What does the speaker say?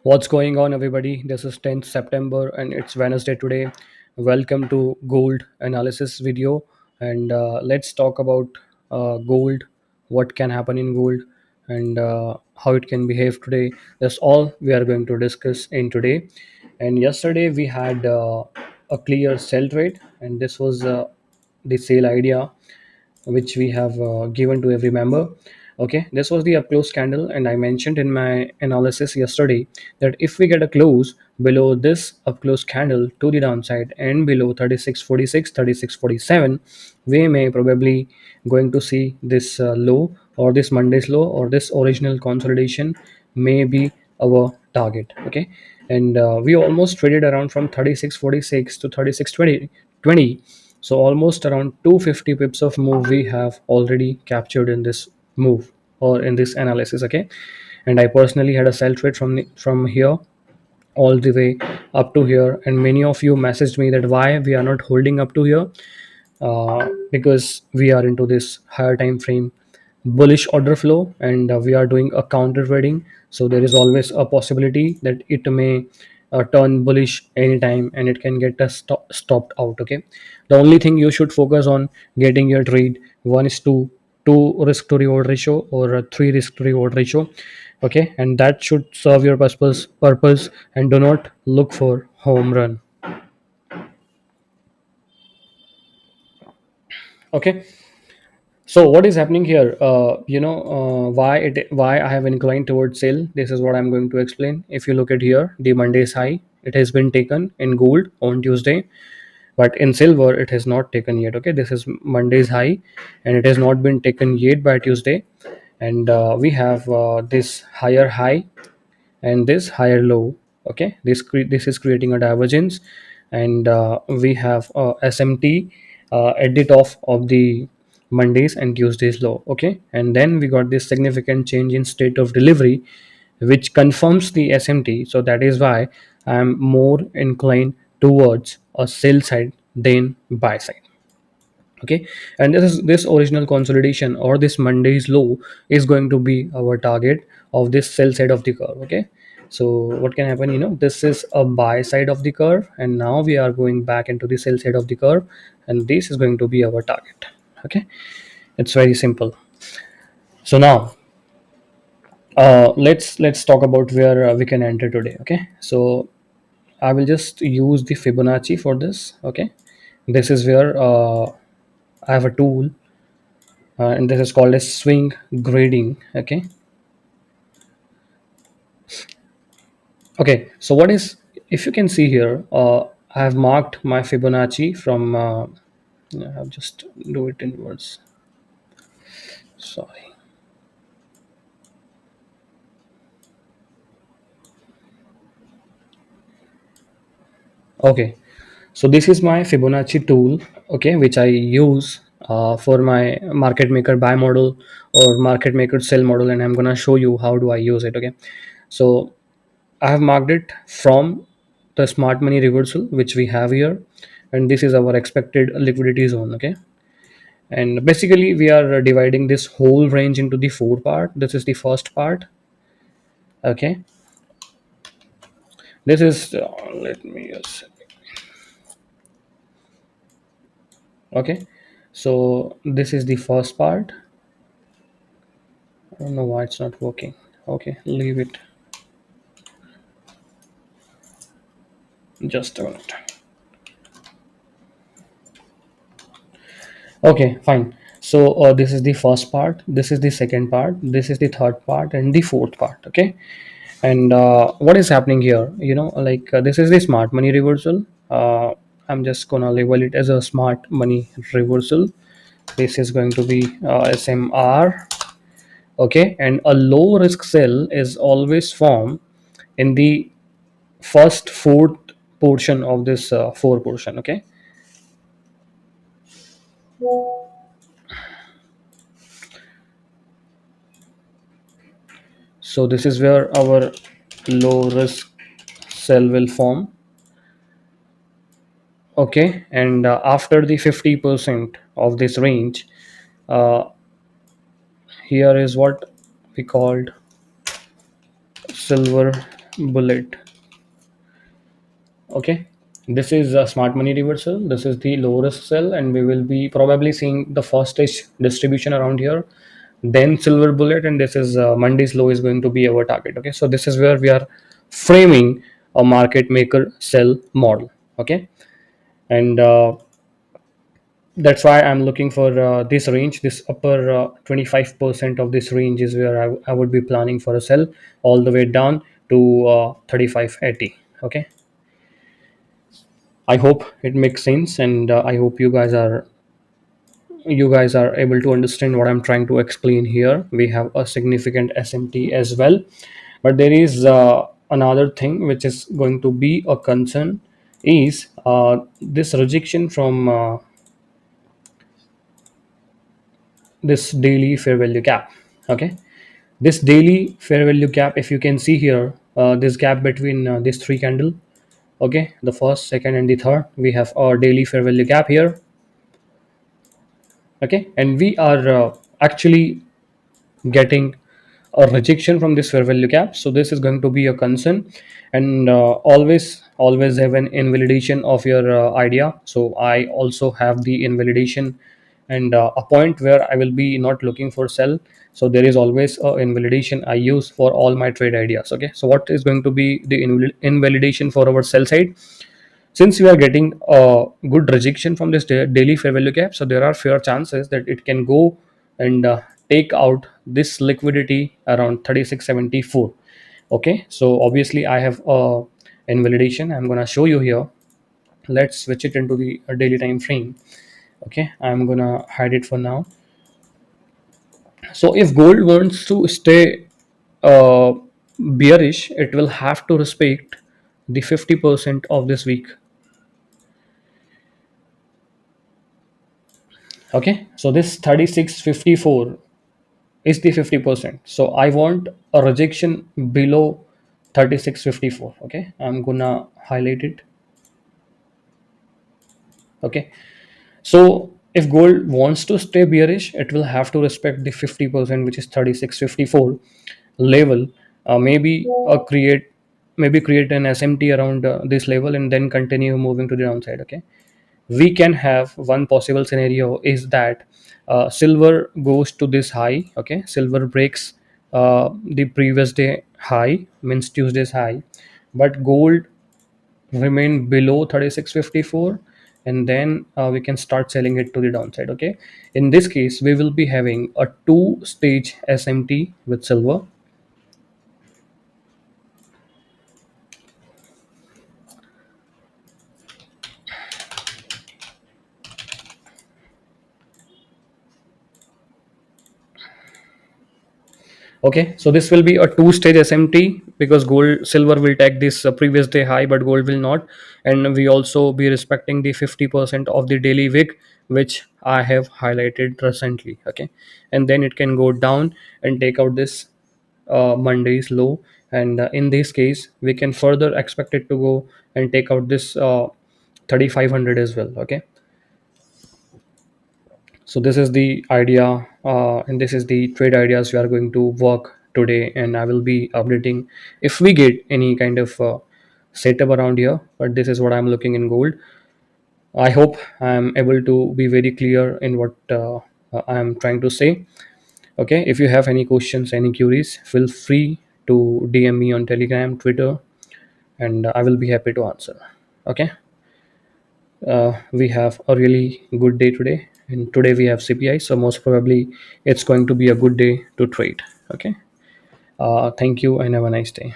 What's going on, everybody? This is 10th September and it's Wednesday today. Welcome to Gold Analysis video. And let's talk about gold, what can happen in gold, and how it can behave today. That's all we are going to discuss in today. And yesterday we had a clear sell trade, and this was the sale idea which we have given to every member. Okay, this was the up close candle, and I mentioned in my analysis yesterday that if we get a close below this up close candle to the downside and below 36.46, 36.47, we may probably going to see this low, or this Monday's low, or this original consolidation may be our target. Okay, and we almost traded around from 36.46 to 36.20, so almost around 250 pips of move we have already captured in this move or in this analysis. Okay, and I personally had a sell trade from here all the way up to here, and many of you messaged me that why we are not holding up to here, because we are into this higher time frame bullish order flow, and we are doing a counter trading, so there is always a possibility that it may turn bullish anytime and it can get us stopped out. Okay, the only thing you should focus on getting your trade 1 is to 2 risk to reward ratio, or a 3 risk to reward ratio. Okay, and that should serve your purpose, and do not look for home run. Okay, so what is happening here? Why I have inclined towards sell. This is what I'm going to explain. If you look at here, the Monday's high, it has been taken in gold on Tuesday, but in silver it has not taken yet. Okay, this is Monday's high, and it has not been taken yet by Tuesday, and we have this higher high and this higher low. Okay, this is creating a divergence, and we have SMT at the top of the Mondays and Tuesdays low. Okay, and then we got this significant change in state of delivery which confirms the SMT, so that is why I am more inclined towards a sell side than buy side. Okay, and this original consolidation, or this Monday's low, is going to be our target of this sell side of the curve. Okay, so what can happen, this is a buy side of the curve, and now we are going back into the sell side of the curve, and this is going to be our target. Okay, it's very simple. So now let's talk about where we can enter today. Okay, so I will just use the Fibonacci for this. Okay, this is where I have a tool, and this is called as swing grading. Okay, so what is, if you can see here, I have marked my Fibonacci from I'll just do it in words, sorry. Okay, so this is my Fibonacci tool, okay, which I use for my market maker buy model or market maker sell model, and I'm gonna show you how do I use it. Okay, so I have marked it from the smart money reversal which we have here, and this is our expected liquidity zone. Okay, and basically we are dividing this whole range into the four part. This is the first part. Okay, this is let me just, okay, so this is the first part. I don't know why it's not working. Okay, leave it, just a minute. Okay, fine. So this is the first part, this is the second part, this is the third part, and the fourth part. Okay, and what is happening here, like this is the smart money reversal. I'm just gonna label it as a smart money reversal. This is going to be SMR. Okay, and a low risk sell is always formed in the first fourth portion of this four portion. Okay, so this is where our low risk sell will form. Okay, and after the 50% of this range, uh, here is what we called silver bullet. Okay, this is a smart money reversal. This is the low risk sell, and we will be probably seeing the first stage distribution around here. Then silver bullet, and this is Monday's low is going to be our target. Okay, so this is where we are framing a market maker sell model. Okay, and that's why I'm looking for this range. This upper 25% of this range is where I would be planning for a sell all the way down to 3580. Okay, I hope it makes sense, and I hope you guys are able to understand what I'm trying to explain here. We have a significant SMT as well, but there is another thing which is going to be a concern is this rejection from this daily fair value gap. Okay, this daily fair value gap, if you can see here, this gap between these three candle. Okay, the first, second, and the third, we have our daily fair value gap here. Okay, and we are actually getting a rejection from this fair value gap, so this is going to be a concern. And always have an invalidation of your idea. So I also have the invalidation, and a point where I will be not looking for sell. So there is always a invalidation I use for all my trade ideas. Okay, so what is going to be the invalidation for our sell side? Since we are getting a good rejection from this daily fair value gap, so there are fair chances that it can go and take out this liquidity around 3674. Okay, so obviously I have a invalidation. I'm going to show you here. Let's switch it into the daily time frame. Okay, I'm going to hide it for now. So if gold wants to stay uh, bearish, it will have to respect the 50% of this week. Okay, so this 3654 is the 50%. So I want a rejection below 3654. Okay, I'm gonna highlight it. Okay, so if gold wants to stay bearish, it will have to respect the 50%, which is 3654 level. Maybe create an SMT around this level and then continue moving to the downside. Okay, we can have one possible scenario is that silver goes to this high. Okay, silver breaks the previous day high, means Tuesday's high, but gold remain below 3654, and then we can start selling it to the downside. Okay, in this case we will be having a two stage SMT with silver. Okay, so this will be a two-stage SMT because gold silver will take this previous day high, but gold will not, and we also be respecting the 50% of the daily wick, which I have highlighted recently. Okay, and then it can go down and take out this Monday's low, and in this case we can further expect it to go and take out this 3500 as well. Okay, so this is the idea, and this is the trade ideas we are going to work today, and I will be updating if we get any kind of setup around here. But this is what I'm looking in gold. I hope I'm able to be very clear in what I'm trying to say. Okay, if you have any questions, any queries, feel free to DM me on Telegram, Twitter, and I will be happy to answer. Okay, we have a really good day today, and today we have CPI, so most probably it's going to be a good day to trade. Okay, thank you and have a nice day.